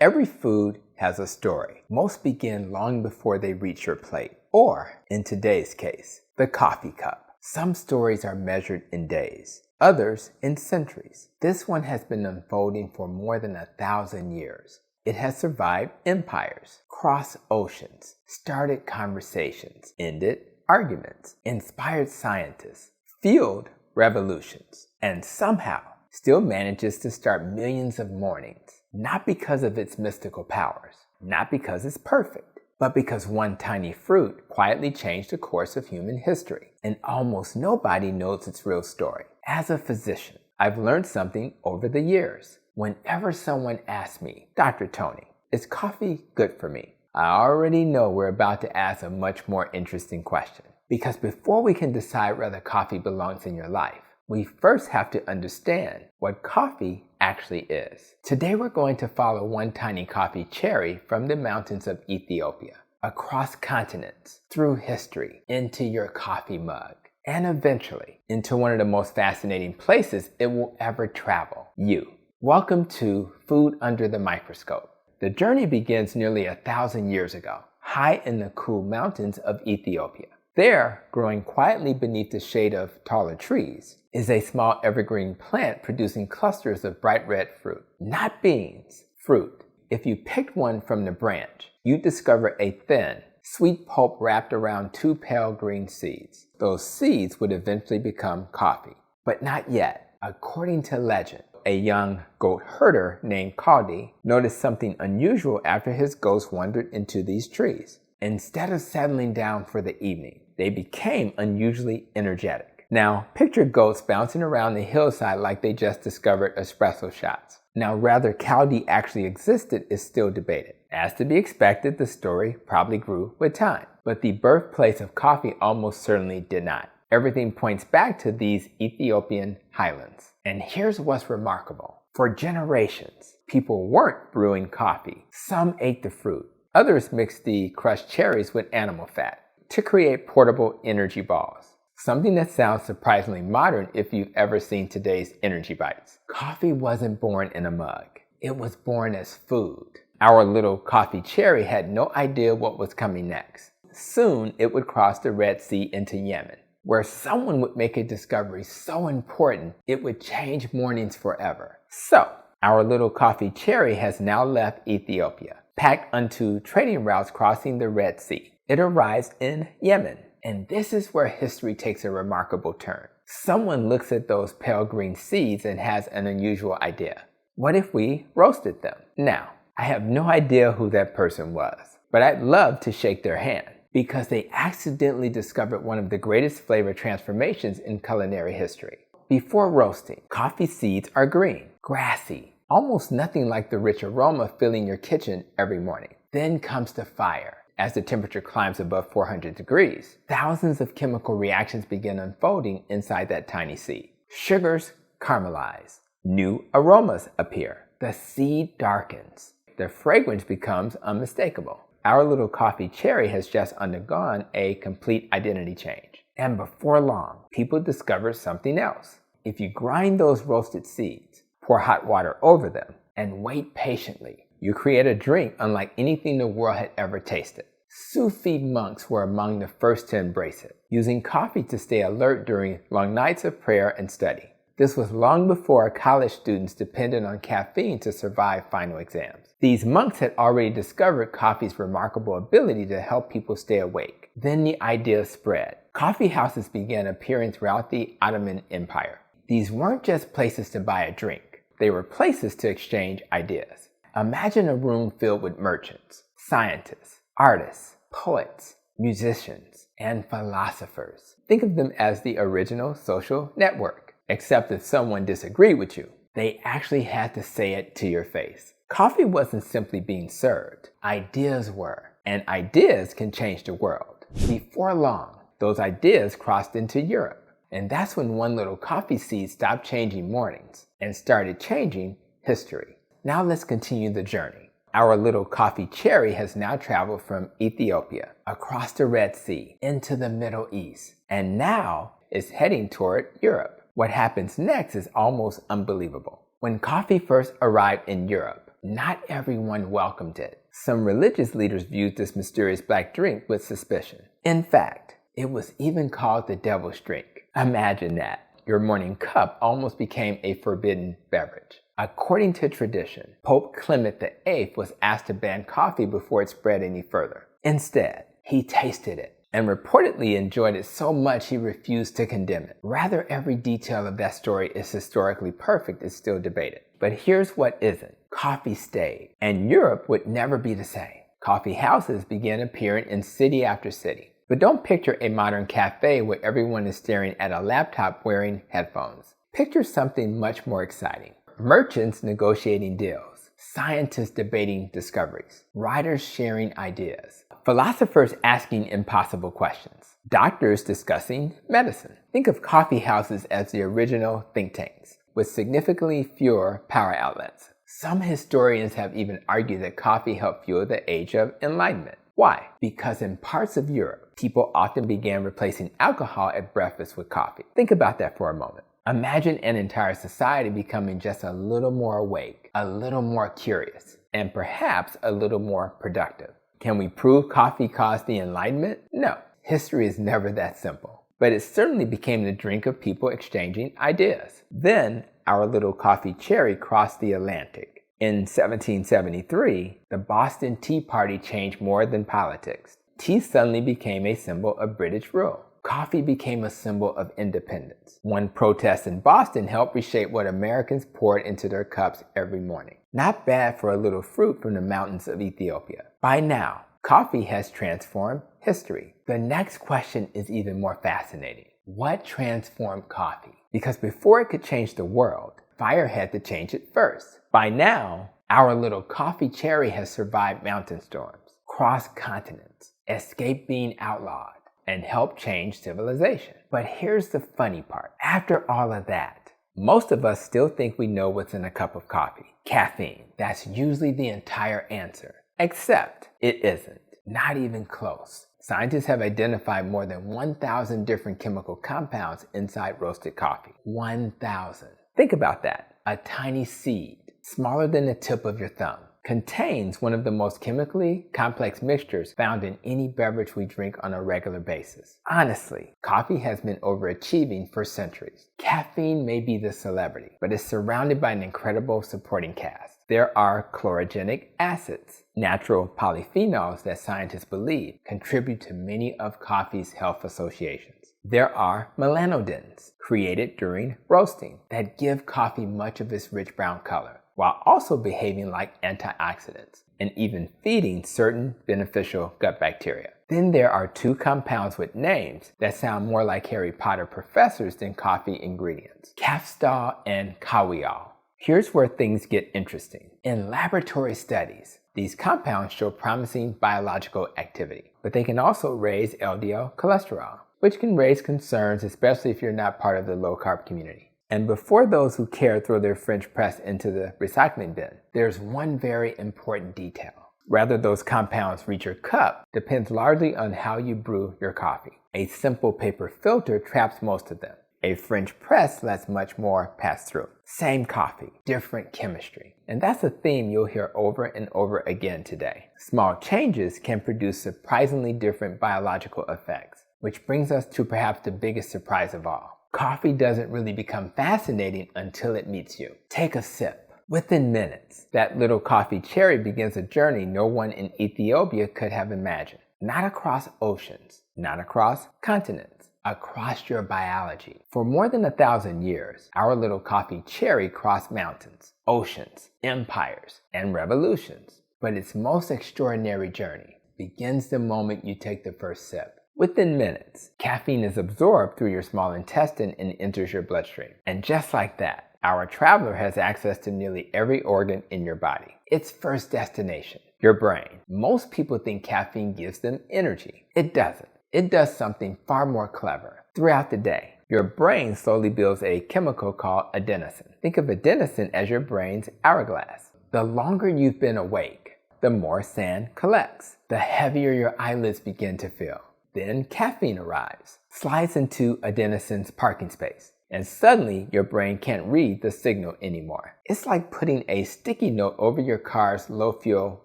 Every food has a story. Most begin long before they reach your plate, or, in today's case, the coffee cup. Some stories are measured in days, others in centuries. This one has been unfolding for more than 1,000 years. It has survived empires, crossed oceans, started conversations, ended arguments, inspired scientists, fueled revolutions, and somehow still manages to start millions of mornings. Not because of its mystical powers, not because it's perfect, but because one tiny fruit quietly changed the course of human history, and almost nobody knows its real story. As a physician, I've learned something over the years. Whenever someone asks me, Dr. Tony, is coffee good for me? I already know we're about to ask a much more interesting question. Because before we can decide whether coffee belongs in your life, we first have to understand what coffee actually is. Today we're going to follow one tiny coffee cherry from the mountains of Ethiopia, across continents, through history, into your coffee mug, and eventually into one of the most fascinating places it will ever travel, you. Welcome to Food Under the Microscope. The journey begins nearly 1,000 years ago, high in the cool mountains of Ethiopia. There, growing quietly beneath the shade of taller trees, is a small evergreen plant producing clusters of bright red fruit. Not beans, fruit. If you picked one from the branch, you'd discover a thin, sweet pulp wrapped around two pale green seeds. Those seeds would eventually become coffee. But not yet. According to legend, a young goat herder named Kaldi noticed something unusual after his goats wandered into these trees. Instead of settling down for the evening, they became unusually energetic. Now, picture goats bouncing around the hillside like they just discovered espresso shots. Now, whether Kaldi actually existed is still debated. As to be expected, the story probably grew with time. But the birthplace of coffee almost certainly did not. Everything points back to these Ethiopian highlands. And here's what's remarkable. For generations, people weren't brewing coffee. Some ate the fruit. Others mixed the crushed cherries with animal fat to create portable energy balls. Something that sounds surprisingly modern if you've ever seen today's energy bites. Coffee wasn't born in a mug. It was born as food. Our little coffee cherry had no idea what was coming next. Soon it would cross the Red Sea into Yemen, where someone would make a discovery so important it would change mornings forever. So, our little coffee cherry has now left Ethiopia, packed onto trading routes crossing the Red Sea. It arrives in Yemen, and this is where history takes a remarkable turn. Someone looks at those pale green seeds and has an unusual idea. What if we roasted them? Now, I have no idea who that person was, but I'd love to shake their hand because they accidentally discovered one of the greatest flavor transformations in culinary history. Before roasting, coffee seeds are green, grassy, almost nothing like the rich aroma filling your kitchen every morning. Then comes the fire. As the temperature climbs above 400 degrees, thousands of chemical reactions begin unfolding inside that tiny seed. Sugars caramelize. New aromas appear. The seed darkens. The fragrance becomes unmistakable. Our little coffee cherry has just undergone a complete identity change. And before long, people discover something else. If you grind those roasted seeds, pour hot water over them, and wait patiently, you create a drink unlike anything the world had ever tasted. Sufi monks were among the first to embrace it, using coffee to stay alert during long nights of prayer and study. This was long before college students depended on caffeine to survive final exams. These monks had already discovered coffee's remarkable ability to help people stay awake. Then the idea spread. Coffeehouses began appearing throughout the Ottoman Empire. These weren't just places to buy a drink. They were places to exchange ideas. Imagine a room filled with merchants, scientists, artists, poets, musicians, and philosophers. Think of them as the original social network. Except if someone disagreed with you, they actually had to say it to your face. Coffee wasn't simply being served. Ideas were. And ideas can change the world. Before long, those ideas crossed into Europe. And that's when one little coffee seed stopped changing mornings and started changing history. Now let's continue the journey. Our little coffee cherry has now traveled from Ethiopia, across the Red Sea, into the Middle East, and now is heading toward Europe. What happens next is almost unbelievable. When coffee first arrived in Europe, not everyone welcomed it. Some religious leaders viewed this mysterious black drink with suspicion. In fact, it was even called the devil's drink. Imagine that. Your morning cup almost became a forbidden beverage. According to tradition, Pope Clement VIII was asked to ban coffee before it spread any further. Instead, he tasted it and reportedly enjoyed it so much he refused to condemn it. Rather, every detail of that story is historically perfect is still debated. But here's what isn't. Coffee stayed, and Europe would never be the same. Coffee houses began appearing in city after city. But don't picture a modern cafe where everyone is staring at a laptop wearing headphones. Picture something much more exciting. Merchants negotiating deals, scientists debating discoveries, writers sharing ideas, philosophers asking impossible questions, doctors discussing medicine. Think of coffee houses as the original think tanks, with significantly fewer power outlets. Some historians have even argued that coffee helped fuel the Age of Enlightenment. Why? Because in parts of Europe, people often began replacing alcohol at breakfast with coffee. Think about that for a moment. Imagine an entire society becoming just a little more awake, a little more curious, and perhaps a little more productive. Can we prove coffee caused the Enlightenment? No. History is never that simple. But it certainly became the drink of people exchanging ideas. Then, our little coffee cherry crossed the Atlantic. In 1773, the Boston Tea Party changed more than politics. Tea suddenly became a symbol of British rule. Coffee became a symbol of independence. One protest in Boston helped reshape what Americans poured into their cups every morning. Not bad for a little fruit from the mountains of Ethiopia. By now, coffee has transformed history. The next question is even more fascinating. What transformed coffee? Because before it could change the world, fire had to change it first. By now, our little coffee cherry has survived mountain storms, crossed continents, escaped being outlawed, and helped change civilization. But here's the funny part. After all of that, most of us still think we know what's in a cup of coffee. Caffeine. That's usually the entire answer. Except it isn't. Not even close. Scientists have identified more than 1,000 different chemical compounds inside roasted coffee. 1,000. Think about that. A tiny seed, smaller than the tip of your thumb, contains one of the most chemically complex mixtures found in any beverage we drink on a regular basis. Honestly, coffee has been overachieving for centuries. Caffeine may be the celebrity, but it's surrounded by an incredible supporting cast. There are chlorogenic acids, natural polyphenols that scientists believe contribute to many of coffee's health associations. There are melanodins, created during roasting, that give coffee much of its rich brown color, while also behaving like antioxidants and even feeding certain beneficial gut bacteria. Then there are two compounds with names that sound more like Harry Potter professors than coffee ingredients: caffeine and kawiol. Here's where things get interesting. In laboratory studies, these compounds show promising biological activity, but they can also raise LDL cholesterol, which can raise concerns, especially if you're not part of the low-carb community. And before those who care throw their French press into the recycling bin, there's one very important detail. Whether those compounds reach your cup depends largely on how you brew your coffee. A simple paper filter traps most of them. A French press lets much more pass through. Same coffee, different chemistry. And that's a theme you'll hear over and over again today. Small changes can produce surprisingly different biological effects, which brings us to perhaps the biggest surprise of all. Coffee doesn't really become fascinating until it meets you. Take a sip. Within minutes, that little coffee cherry begins a journey no one in Ethiopia could have imagined. Not across oceans, not across continents, across your biology. For more than 1,000 years, our little coffee cherry crossed mountains, oceans, empires, and revolutions. But its most extraordinary journey begins the moment you take the first sip. Within minutes, caffeine is absorbed through your small intestine and enters your bloodstream. And just like that, our traveler has access to nearly every organ in your body. Its first destination, your brain. Most people think caffeine gives them energy. It doesn't. It does something far more clever. Throughout the day, your brain slowly builds a chemical called adenosine. Think of adenosine as your brain's hourglass. The longer you've been awake, the more sand collects, the heavier your eyelids begin to feel. Then caffeine arrives, slides into adenosine's parking space, and suddenly your brain can't read the signal anymore. It's like putting a sticky note over your car's low fuel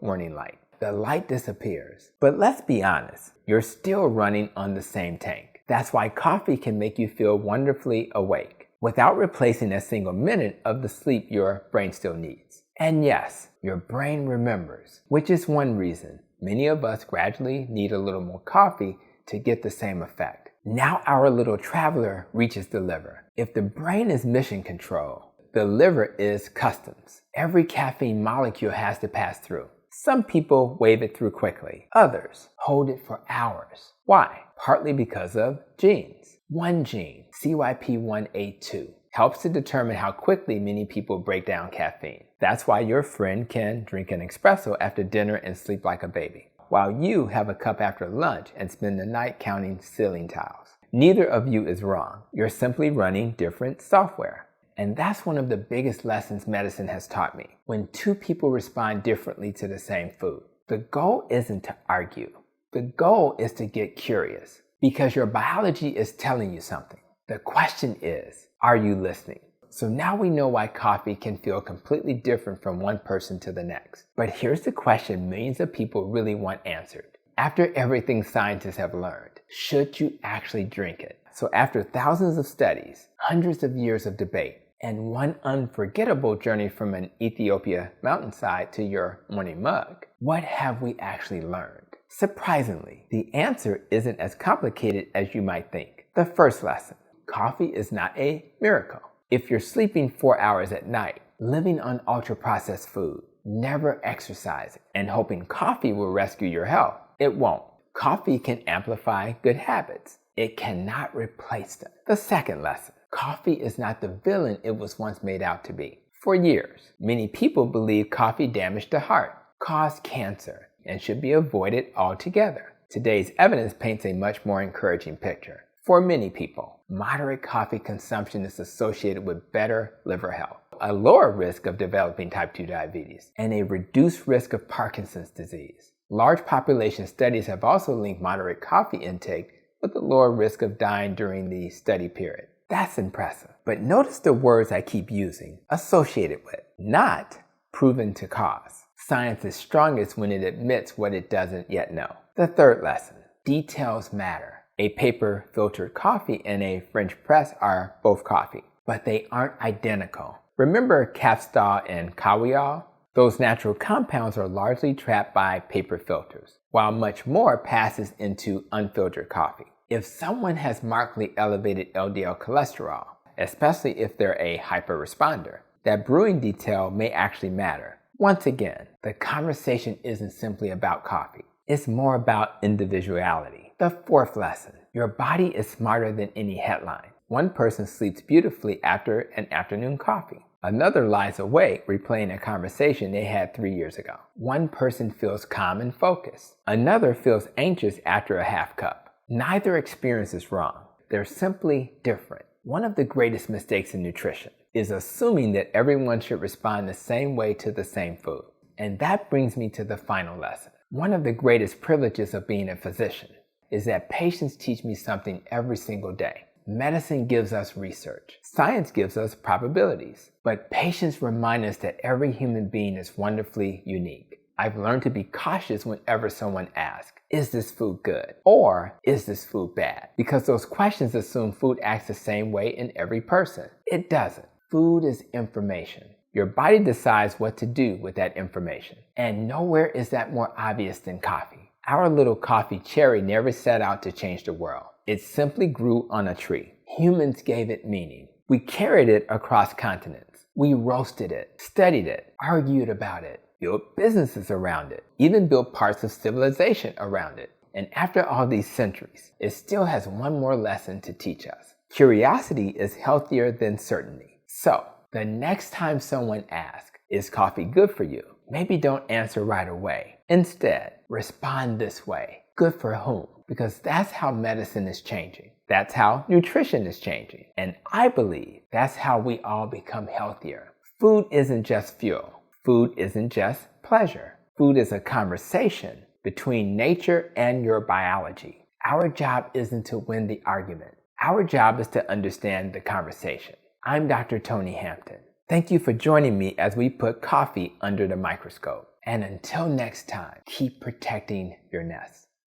warning light. The light disappears. But let's be honest, you're still running on the same tank. That's why coffee can make you feel wonderfully awake, without replacing a single minute of the sleep your brain still needs. And yes, your brain remembers, which is one reason many of us gradually need a little more coffee to get the same effect. Now our little traveler reaches the liver. If the brain is mission control, the liver is customs. Every caffeine molecule has to pass through. Some people wave it through quickly. Others hold it for hours. Why? Partly because of genes. One gene, CYP1A2, helps to determine how quickly many people break down caffeine. That's why your friend can drink an espresso after dinner and sleep like a baby, while you have a cup after lunch and spend the night counting ceiling tiles. Neither of you is wrong. You're simply running different software. And that's one of the biggest lessons medicine has taught me. When two people respond differently to the same food, the goal isn't to argue. The goal is to get curious, because your biology is telling you something. The question is, are you listening? So now we know why coffee can feel completely different from one person to the next. But here's the question millions of people really want answered. After everything scientists have learned, should you actually drink it? So after thousands of studies, hundreds of years of debate, and one unforgettable journey from an Ethiopia mountainside to your morning mug, what have we actually learned? Surprisingly, the answer isn't as complicated as you might think. The first lesson, coffee is not a miracle. If you're sleeping 4 hours at night, living on ultra-processed food, never exercising, and hoping coffee will rescue your health, it won't. Coffee can amplify good habits. It cannot replace them. The second lesson, coffee is not the villain it was once made out to be. For years, many people believed coffee damaged the heart, caused cancer, and should be avoided altogether. Today's evidence paints a much more encouraging picture. For many people, moderate coffee consumption is associated with better liver health, a lower risk of developing type 2 diabetes, and a reduced risk of Parkinson's disease. Large population studies have also linked moderate coffee intake with a lower risk of dying during the study period. That's impressive. But notice the words I keep using, associated with, not proven to cause. Science is strongest when it admits what it doesn't yet know. The third lesson, details matter. A paper filtered coffee and a French press are both coffee, but they aren't identical. Remember Capstol and Kawiol? Those natural compounds are largely trapped by paper filters, while much more passes into unfiltered coffee. If someone has markedly elevated LDL cholesterol, especially if they're a hyperresponder, that brewing detail may actually matter. Once again, the conversation isn't simply about coffee. It's more about individuality. The fourth lesson, your body is smarter than any headline. One person sleeps beautifully after an afternoon coffee. Another lies awake replaying a conversation they had 3 years ago. One person feels calm and focused. Another feels anxious after a half cup. Neither experience is wrong. They're simply different. One of the greatest mistakes in nutrition is assuming that everyone should respond the same way to the same food. And that brings me to the final lesson. One of the greatest privileges of being a physician is that patients teach me something every single day. Medicine gives us research. Science gives us probabilities. But patients remind us that every human being is wonderfully unique. I've learned to be cautious whenever someone asks, is this food good? Or is this food bad? Because those questions assume food acts the same way in every person. It doesn't. Food is information. Your body decides what to do with that information. And nowhere is that more obvious than coffee. Our little coffee cherry never set out to change the world. It simply grew on a tree. Humans gave it meaning. We carried it across continents. We roasted it, studied it, argued about it, built businesses around it, even built parts of civilization around it. And after all these centuries, it still has one more lesson to teach us. Curiosity is healthier than certainty. So, the next time someone asks, is coffee good for you? Maybe don't answer right away. Instead, respond this way. Good for whom? Because that's how medicine is changing. That's how nutrition is changing. And I believe that's how we all become healthier. Food isn't just fuel. Food isn't just pleasure. Food is a conversation between nature and your biology. Our job isn't to win the argument. Our job is to understand the conversation. I'm Dr. Tony Hampton. Thank you for joining me as we put coffee under the microscope. And until next time, keep protecting your nest.